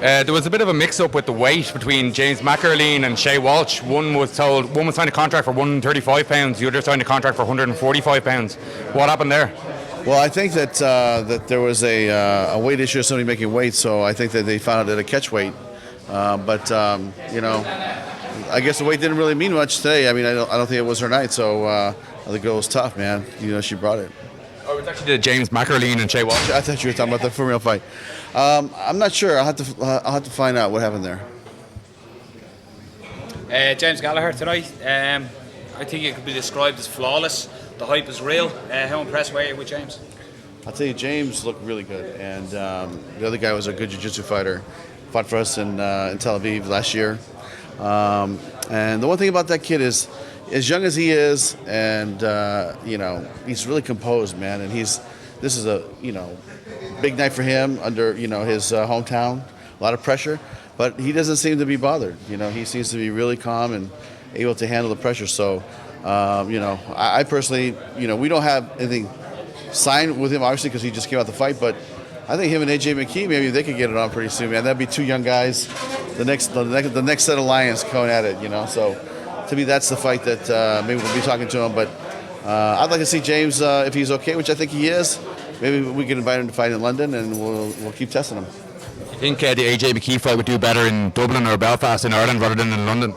There was a bit of a mix-up with the weight between James McErleen and Shea Walsh. One was signed a contract for £135, the other signed a contract for £145. What happened there? Well, I think that there was a weight issue of somebody making weight, so I think that they found out at a catch weight. But I guess the weight didn't really mean much today. I mean, I don't think it was her night, so the girl was tough, man. She brought it. Oh, it was actually the James McErleen and Shea Walsh. I thought you were talking about the for-real fight. I'm not sure. I'll have to find out what happened there. James Gallagher tonight. I think it could be described as flawless. The hype is real. How impressed were you with James? I'll tell you, James looked really good, and the other guy was a good jiu-jitsu fighter. Fought for us in Tel Aviv last year. And the one thing about that kid is, as young as he is, and he's really composed, man. And this is a big night for him under his hometown. A lot of pressure, but he doesn't seem to be bothered. He seems to be really calm and able to handle the pressure. So, I personally, we don't have anything signed with him, obviously, because he just came out the fight. But I think him and AJ McKee, maybe they could get it on pretty soon, man. That'd be two young guys, the next set of lions going at it, So, to me, that's the fight that maybe we'll be talking to him. But I'd like to see James, if he's okay, which I think he is. Maybe we can invite him to fight in London, and we'll keep testing him. You think the AJ McKee fight would do better in Dublin or Belfast in Ireland rather than in London?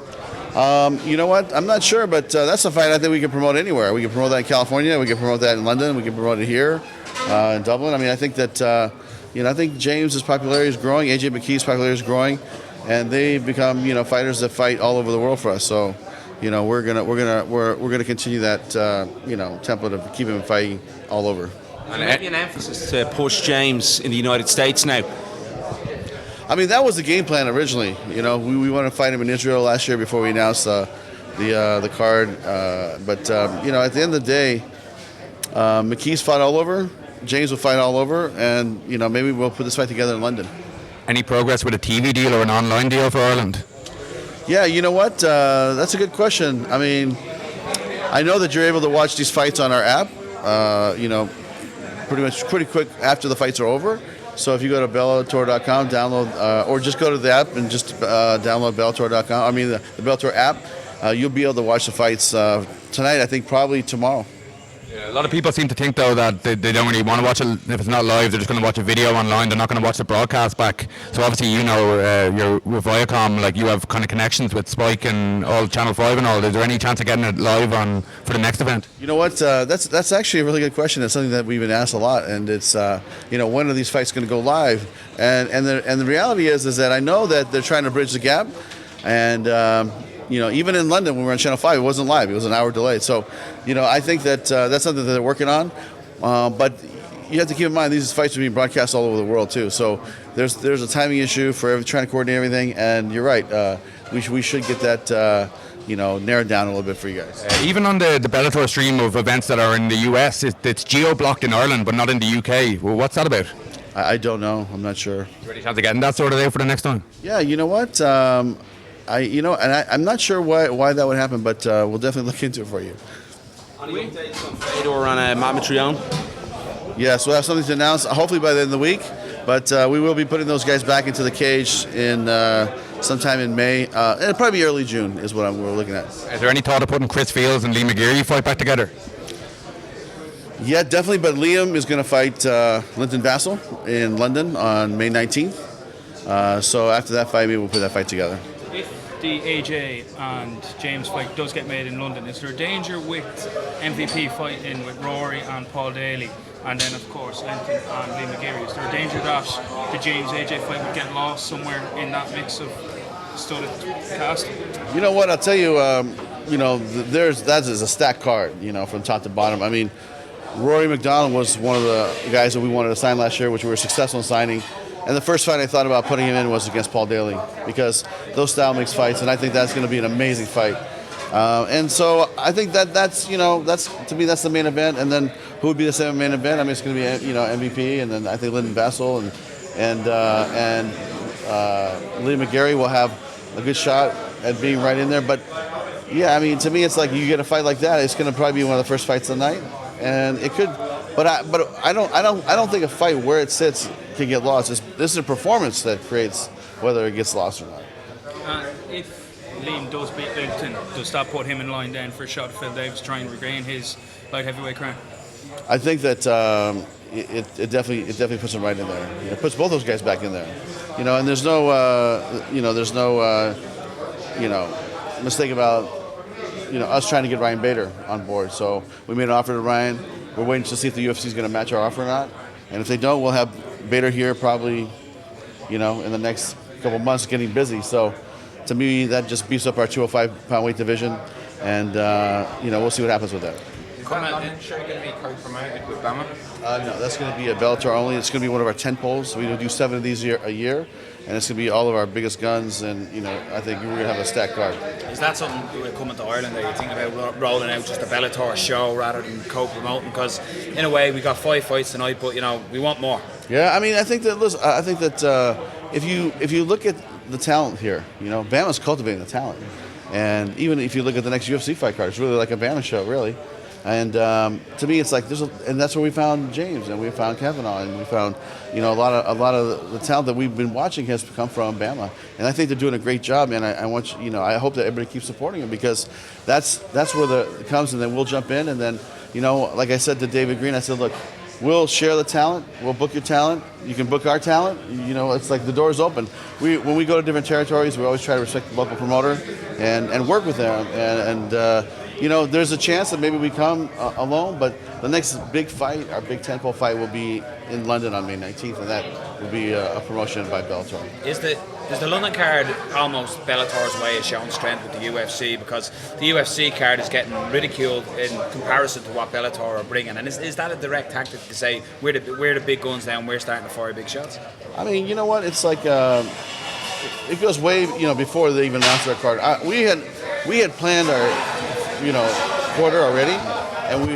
You know what? I'm not sure, but that's a fight I think we can promote anywhere. We can promote that in California. We can promote that in London. We can promote it here in Dublin. I mean, I think that I think James's popularity is growing. AJ McKee's popularity is growing, and they become fighters that fight all over the world for us. So, we're gonna continue that template of keeping him fighting all over. And maybe an emphasis to push James in the United States now. I mean, that was the game plan originally. We wanted to fight him in Israel last year before we announced the card. But at the end of the day, McKee's fought all over. James will fight all over, and maybe we'll put this fight together in London. Any progress with a TV deal or an online deal for Ireland? Yeah, you know what? That's a good question. I mean, I know that you're able to watch these fights on our app. Pretty quick after the fights are over. So if you go to Bellator.com, download, or just go to the app and just download Bellator.com. I mean the Bellator app. You'll be able to watch the fights tonight. I think probably tomorrow. Yeah, a lot of people seem to think though that they don't really want to watch it if it's not live. They're just going to watch a video online. They're not going to watch the broadcast back. So obviously you're with Viacom, like you have kind of connections with Spike and all Channel 5 and all. Is there any chance of getting it live on for the next event? You know what? That's actually a really good question. It's something that we've been asked a lot, and it's when are these fights going to go live? And the reality is that I know that they're trying to bridge the gap, and even in London when we were on Channel 5, it wasn't live. It was an hour delayed. So, I think that that's something that they're working on. But you have to keep in mind these fights are being broadcast all over the world too. So there's a timing issue for trying to coordinate everything. And you're right. We should get that narrowed down a little bit for you guys. Even on the Bellator stream of events that are in the US, it's geo-blocked in Ireland but not in the UK. Well, what's that about? I don't know. I'm not sure. Is there any chance of getting that sorted out for the next time? Yeah. You know what? I'm not sure why that would happen, but we'll definitely look into it for you. Any updates on Fedor and Matt Mitrione? Yes, we'll have something to announce, hopefully by the end of the week. But we will be putting those guys back into the cage in sometime in May. It'll probably be early June is what we're looking at. Is there any thought of putting Chris Fields and Lee McGeary fight back together? Yeah, definitely. But Liam is going to fight Linton Vassell in London on May 19th. So after that fight, maybe we'll put that fight together. If the AJ and James fight does get made in London, is there danger with MVP fighting with Rory and Paul Daly, and then of course Linton and Lee McGeary? Is there a danger that the James AJ fight would get lost somewhere in that mix of studded cast? You know what? I'll tell you. That is a stacked card. From top to bottom. I mean, Rory McDonald was one of the guys that we wanted to sign last year, which we were successful in signing. And the first fight I thought about putting him in was against Paul Daly because those style mix fights, and I think that's going to be an amazing fight. And so I think that's to me that's the main event. And then who would be the second main event? I mean, it's going to be MVP, and then I think Lyndon Vassell and Lee McGarry will have a good shot at being right in there. But yeah, I mean, to me, it's like you get a fight like that, it's going to probably be one of the first fights of the night, and it could. But I don't think a fight where it sits can get lost. This is a performance that creates whether it gets lost or not. If Liam does beat Linton, does that put him in line then for a shot at Phil Davis to try and regain his light heavyweight crown? I think that it definitely puts him right in there. It puts both those guys back in there. And there's no mistake about us trying to get Ryan Bader on board. So we made an offer to Ryan. We're waiting to see if the UFC is going to match our offer or not. And if they don't, we'll have Bader here probably, in the next couple months, getting busy. So to me, that just beefs up our 205-pound weight division, and we'll see what happens with that. Is that London show going to be co-promoted with BAMMA? No, that's going to be a Bellator only. It's going to be one of our 10 poles. We will do 7 of these a year, and it's going to be all of our biggest guns. And I think we're going to have a stacked card. Is that something we're coming to Ireland that you think about rolling out just a Bellator show rather than co-promoting? Because in a way, we got 5 fights tonight, but we want more. Yeah, I mean, I think that if you look at the talent here, Bama's cultivating the talent, and even if you look at the next UFC fight card, it's really like a Bama show, really. And to me, it's like and that's where we found James, and we found Kavanaugh, and we found a lot of the talent that we've been watching has come from Bama, and I think they're doing a great job, man. I hope that everybody keeps supporting them, because that's where it comes, and then we'll jump in, and then like I said to David Green, I said, look, we'll share the talent. We'll book your talent. You can book our talent. It's like the door's open. When we go to different territories, we always try to respect the local promoter and work with them. There's a chance that maybe we come alone, but the next big fight, our big 10-pole fight, will be in London on May 19th, and that will be a promotion by Bellator. Is the London card almost Bellator's way of showing strength with the UFC? Because the UFC card is getting ridiculed in comparison to what Bellator are bringing, and is that a direct tactic to say we're the big guns now and we're starting to fire big shots? I mean, you know what? It's like it goes way before they even announced their card. We had planned our quarter already, and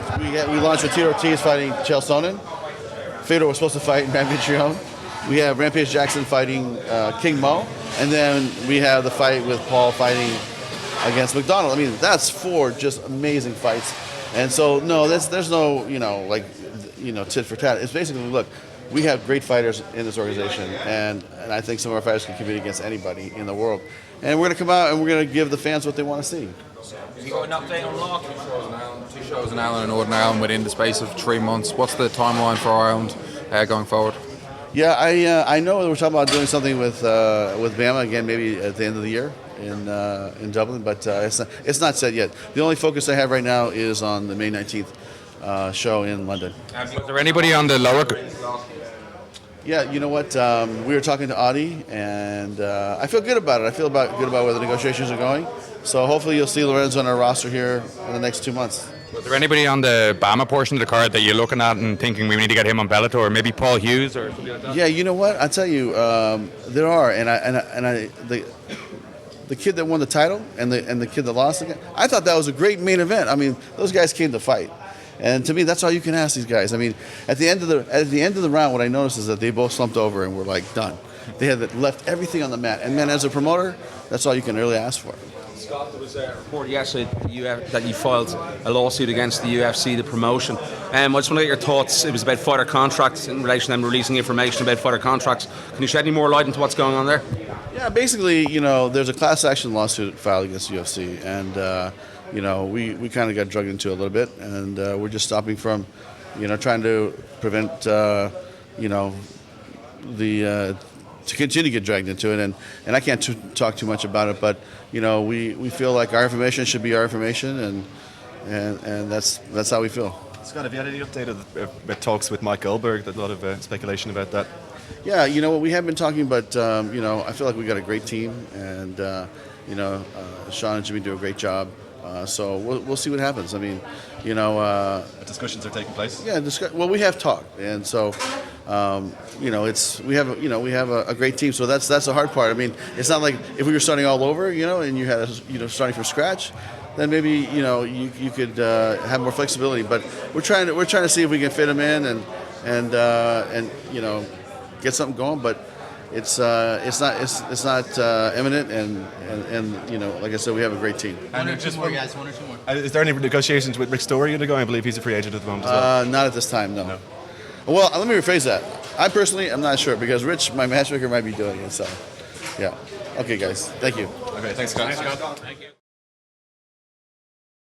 we launched with Tito Ortiz fighting Chael Sonnen. Fedor was supposed to fight Rampage Trion. We have Rampage Jackson fighting King Mo, and then we have the fight with Paul fighting against McDonald. I mean, that's 4 just amazing fights. And so no, there's no tit for tat. It's basically, look, we have great fighters in this organization, and I think some of our fighters can compete against anybody in the world. And we're going to come out and we're going to give the fans what they want to see. Have you got an update on Larkin? 2 shows in Ireland and Northern Ireland within the space of 3 months. What's the timeline for Ireland going forward? Yeah, I know we're talking about doing something with Bama again, maybe at the end of the year in Dublin, but it's not set yet. The only focus I have right now is on the May 19th show in London. Is there anybody on the lower? Yeah, you know what? We were talking to Audi, and I feel good about it. I feel good about where the negotiations are going. So hopefully you'll see Lorenzo on our roster here in the next 2 months. Is there anybody on the Bama portion of the card that you're looking at and thinking we need to get him on Bellator, or maybe Paul Hughes or something like that? Yeah, you know what? I tell you, there are, the kid that won the title and the kid that lost again. I thought that was a great main event. I mean, those guys came to fight. And to me, that's all you can ask these guys. I mean, at the end of the round, what I noticed is that they both slumped over and were like done. They had left everything on the mat. And man, as a promoter, that's all you can really ask for. Scott, there was a report yesterday that you filed a lawsuit against the UFC, the promotion. I just want to get your thoughts. It was about fighter contracts in relation to them releasing information about fighter contracts. Can you shed any more light into what's going on there? Yeah, basically, there's a class action lawsuit filed against the UFC, and we kind of got drugged into it a little bit, and we're just stopping from, trying to prevent, to continue to get dragged into it, and I can't talk too much about it, but we feel like our information should be our information, and that's how we feel. Scott, have you had any update of talks with Mike Goldberg? There's a lot of speculation about that. Yeah, what we have been talking, but I feel like we got a great team, and Sean and Jimmy do a great job. So we'll see what happens. I mean, discussions are taking place. Yeah, well, we have talked, and so we have a great team. So that's the hard part. I mean, it's not like if we were starting all over, and you had starting from scratch, then maybe you could have more flexibility. But we're trying to see if we can fit them in and get something going. But it's not imminent, and like I said, we have a great team. One or two more. Is there any negotiations with Rick Story undergoing? I believe he's a free agent at the moment as well. Not at this time, no. Well, let me rephrase that. I personally am not sure because Rich, my matchmaker, might be doing it. So, yeah. Okay, guys. Thank you. Okay, thanks, guys. Thank you.